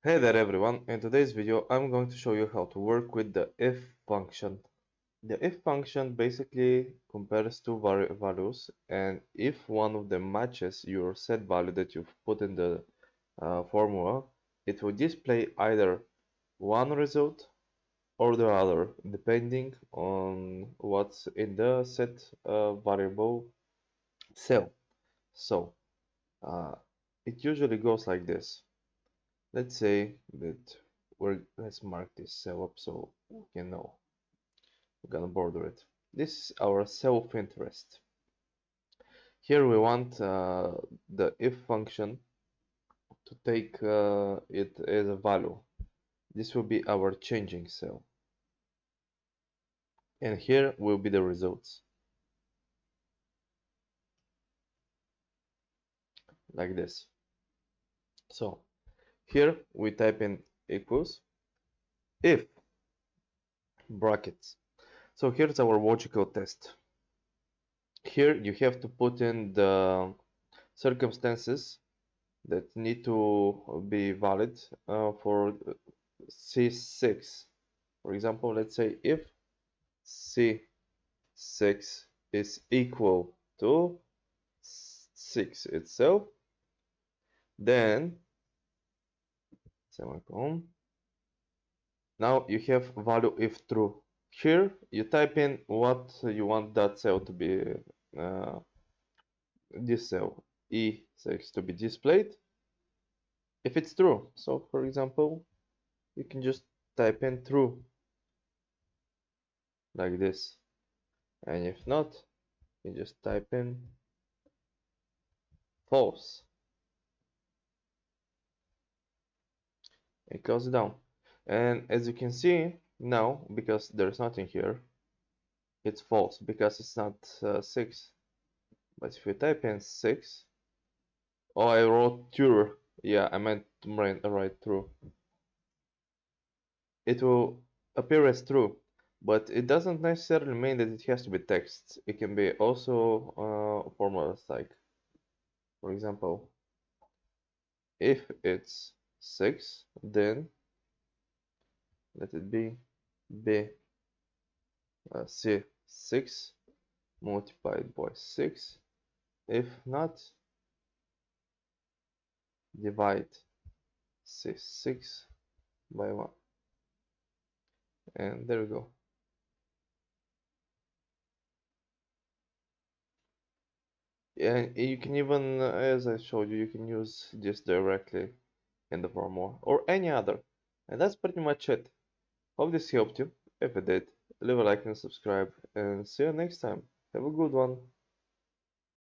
Hey there everyone, in today's video I'm going to show you how to work with the if function. The if function basically compares two values, and if one of them matches your set value that you've put in the formula, it will display either one result or the other depending on what's in the set variable cell. So uh, it usually goes like this. Let's say that let's mark this cell up so we can know. We're gonna border it. This is our self-interest. Here we want the if function to take it as a value. This will be our changing cell. And here will be the results. Like this. So here we type in equals if brackets. So here's our logical test. Here you have to put in the circumstances that need to be valid for C6. For example, let's say if C6 is equal to 6 itself, then semicolon. Now you have value if true. Here you type in what you want that cell to be, this cell E6 to be displayed if it's true. So for example, you can just type in true like this, and if not, you just type in false. It goes down, and as you can see now, because there's nothing here, it's false because it's not 6. But if you type in 6, oh, I wrote true. Yeah, I meant to write true. It will appear as true, but it doesn't necessarily mean that it has to be text. It can be also formulas like, for example, if it's 6, then let it be b c6 multiplied by 6. If not, divide c6 by 1. And there we go. And you can even, as I showed you, you can use this directly in the formula or any other. And that's pretty much it. Hope this helped you. If it did, leave a like and subscribe, and see you next time. Have a good one.